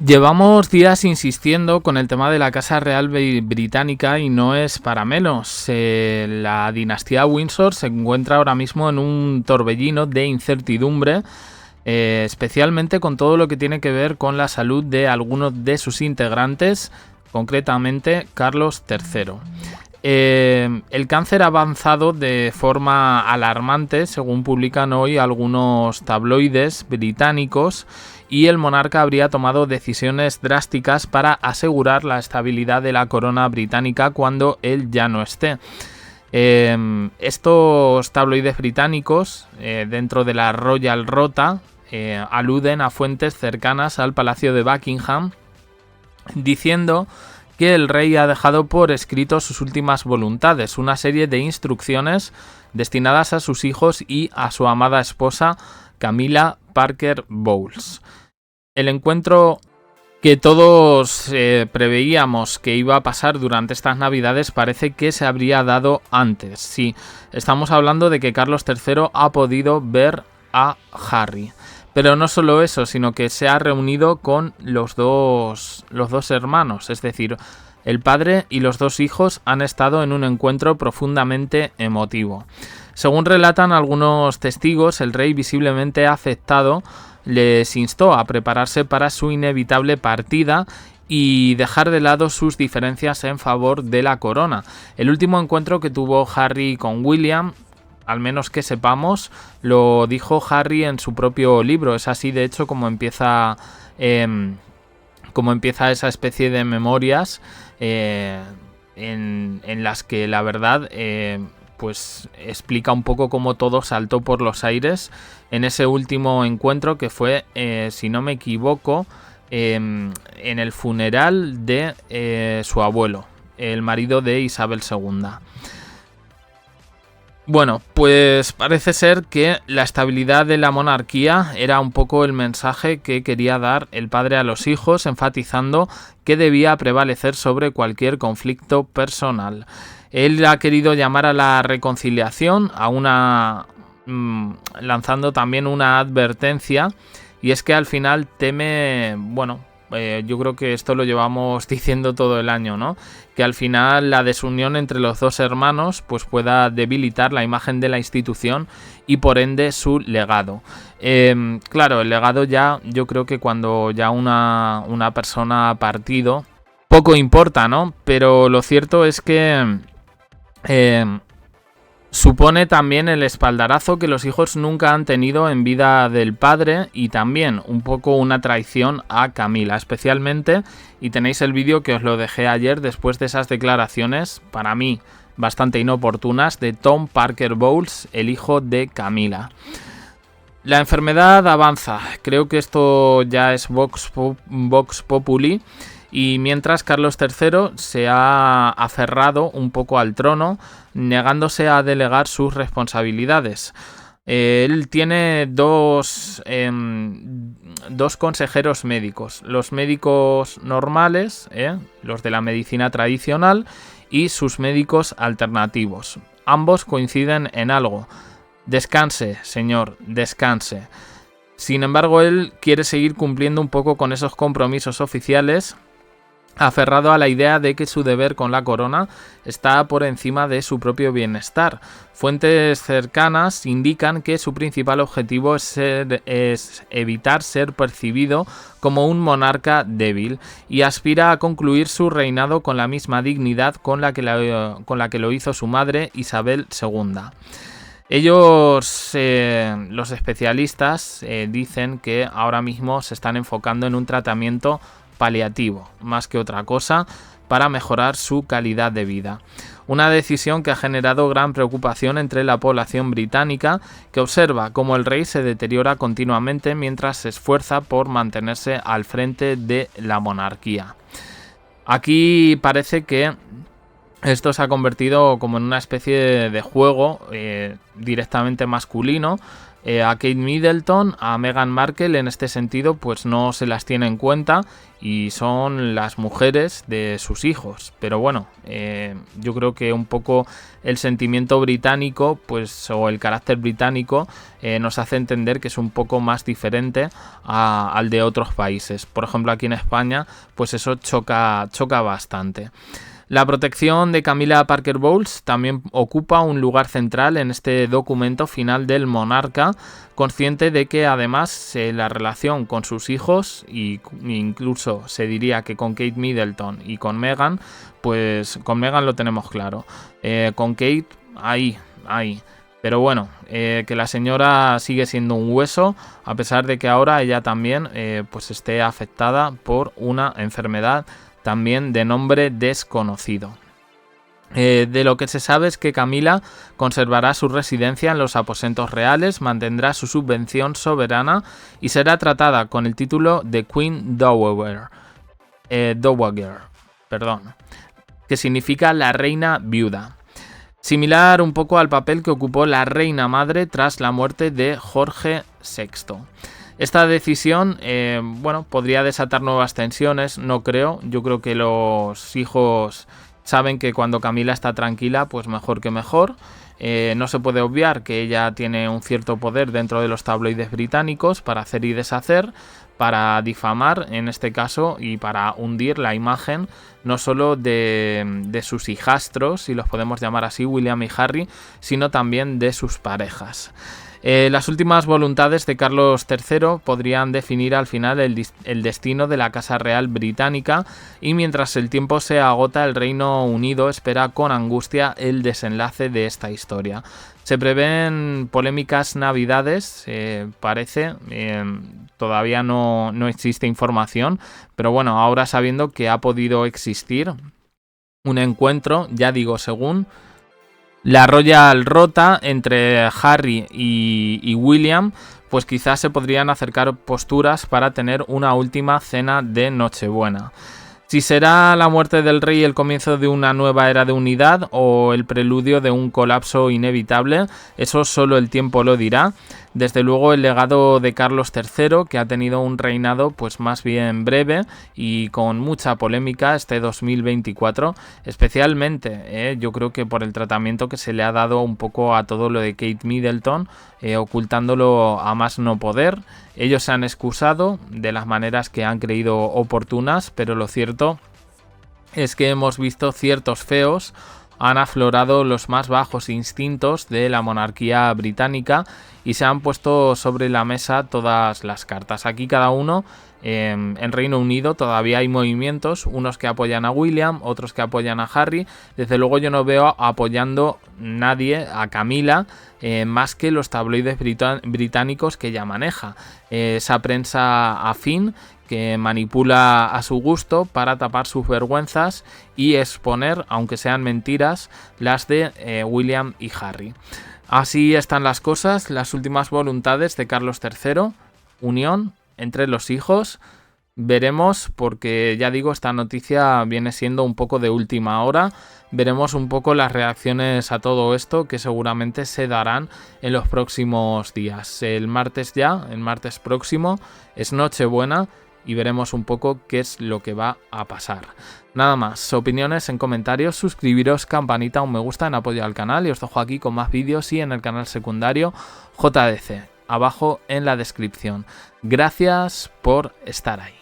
Llevamos días insistiendo con el tema de la Casa Real Británica y no es para menos. La dinastía Windsor se encuentra ahora mismo en un torbellino de incertidumbre, especialmente con todo lo que tiene que ver con la salud de algunos de sus integrantes, concretamente Carlos III. El cáncer ha avanzado de forma alarmante, según publican hoy algunos tabloides británicos, y el monarca habría tomado decisiones drásticas para asegurar la estabilidad de la corona británica cuando él ya no esté. Estos tabloides británicos, dentro de la Royal Rota, aluden a fuentes cercanas al Palacio de Buckingham, diciendo que el rey ha dejado por escrito sus últimas voluntades, una serie de instrucciones destinadas a sus hijos y a su amada esposa Camilla Parker Bowles. El encuentro que todos preveíamos que iba a pasar durante estas navidades parece que se habría dado antes. Sí, estamos hablando de que Carlos III ha podido ver a Harry. Pero no solo eso, sino que se ha reunido con los dos hermanos, es decir, el padre y los dos hijos han estado en un encuentro profundamente emotivo. Según relatan algunos testigos, el rey visiblemente afectado les instó a prepararse para su inevitable partida y dejar de lado sus diferencias en favor de la corona. El último encuentro que tuvo Harry con William, al menos que sepamos, lo dijo Harry en su propio libro. Es así, de hecho, como empieza esa especie de memorias en las que la verdad pues explica un poco cómo todo saltó por los aires en ese último encuentro que fue, si no me equivoco, en el funeral de su abuelo, el marido de Isabel II. Bueno, pues parece ser que la estabilidad de la monarquía era un poco el mensaje que quería dar el padre a los hijos, enfatizando que debía prevalecer sobre cualquier conflicto personal. Él ha querido llamar a la reconciliación, lanzando también una advertencia, y es que al final teme, yo creo que esto lo llevamos diciendo todo el año, ¿no? Que al final la desunión entre los dos hermanos pues pueda debilitar la imagen de la institución y por ende su legado. Claro, el legado ya, yo creo que cuando ya una persona ha partido, poco importa, ¿no? Pero lo cierto es que supone también el espaldarazo que los hijos nunca han tenido en vida del padre y también un poco una traición a Camilla, especialmente, y tenéis el vídeo que os lo dejé ayer después de esas declaraciones, para mí bastante inoportunas, de Tom Parker Bowles, el hijo de Camilla. La enfermedad avanza, creo que esto ya es Vox Populi, y mientras Carlos III se ha aferrado un poco al trono, negándose a delegar sus responsabilidades. Él tiene dos consejeros médicos, los médicos normales, los de la medicina tradicional, y sus médicos alternativos. Ambos coinciden en algo: descanse, señor, descanse. Sin embargo, él quiere seguir cumpliendo un poco con esos compromisos oficiales, aferrado a la idea de que su deber con la corona está por encima de su propio bienestar. Fuentes cercanas indican que su principal objetivo es evitar ser percibido como un monarca débil y aspira a concluir su reinado con la misma dignidad con la que lo hizo su madre Isabel II. Ellos, los especialistas, dicen que ahora mismo se están enfocando en un tratamiento paliativo, más que otra cosa, para mejorar su calidad de vida. Una decisión que ha generado gran preocupación entre la población británica, que observa cómo el rey se deteriora continuamente mientras se esfuerza por mantenerse al frente de la monarquía. Aquí parece que esto se ha convertido como en una especie de juego directamente masculino, A Kate Middleton, a Meghan Markle en este sentido pues no se las tiene en cuenta y son las mujeres de sus hijos, pero bueno, yo creo que un poco el sentimiento británico pues o el carácter británico nos hace entender que es un poco más diferente al de otros países. Por ejemplo, aquí en España pues eso choca bastante. La protección de Camilla Parker Bowles también ocupa un lugar central en este documento final del monarca, consciente de que además la relación con sus hijos, e incluso se diría que con Kate Middleton y con Meghan, pues con Meghan lo tenemos claro. Con Kate, ahí. Pero bueno, que la señora sigue siendo un hueso, a pesar de que ahora ella también pues esté afectada por una enfermedad también de nombre desconocido. De lo que se sabe es que Camilla conservará su residencia en los aposentos reales, mantendrá su subvención soberana y será tratada con el título de Queen Dowager, que significa la reina viuda. Similar un poco al papel que ocupó la reina madre tras la muerte de Jorge VI. Esta decisión, podría desatar nuevas tensiones, no creo. Yo creo que los hijos saben que cuando Camilla está tranquila, pues mejor que mejor. No se puede obviar que ella tiene un cierto poder dentro de los tabloides británicos para hacer y deshacer, para difamar en este caso y para hundir la imagen no solo de sus hijastros, si los podemos llamar así, William y Harry, sino también de sus parejas. Las últimas voluntades de Carlos III podrían definir al final el destino de la Casa Real británica y mientras el tiempo se agota el Reino Unido espera con angustia el desenlace de esta historia. Se prevén polémicas navidades, parece, todavía no existe información, pero bueno, ahora sabiendo que ha podido existir un encuentro, ya digo, según la Royal Rota entre Harry y William, pues quizás se podrían acercar posturas para tener una última cena de Nochebuena. Si será la muerte del rey el comienzo de una nueva era de unidad o el preludio de un colapso inevitable, eso solo el tiempo lo dirá. Desde luego el legado de Carlos III, que ha tenido un reinado pues más bien breve y con mucha polémica este 2024, especialmente yo creo que por el tratamiento que se le ha dado un poco a todo lo de Kate Middleton, ocultándolo a más no poder. Ellos se han excusado de las maneras que han creído oportunas, pero lo cierto es que hemos visto ciertos feos, han aflorado los más bajos instintos de la monarquía británica y se han puesto sobre la mesa todas las cartas. Aquí cada uno, en Reino Unido todavía hay movimientos, unos que apoyan a William, otros que apoyan a Harry. Desde luego yo no veo apoyando nadie a Camilla, más que los tabloides británicos que ella maneja. Esa prensa afín que manipula a su gusto para tapar sus vergüenzas y exponer, aunque sean mentiras, las de William y Harry. Así están las cosas, las últimas voluntades de Carlos III, unión entre los hijos. Veremos, porque ya digo, esta noticia viene siendo un poco de última hora. Veremos un poco las reacciones a todo esto que seguramente se darán en los próximos días. El martes próximo, es Nochebuena y veremos un poco qué es lo que va a pasar. Nada más, opiniones en comentarios, suscribiros, campanita, un me gusta en apoyo al canal y os dejo aquí con más vídeos y en el canal secundario JDC, abajo en la descripción. Gracias por estar ahí.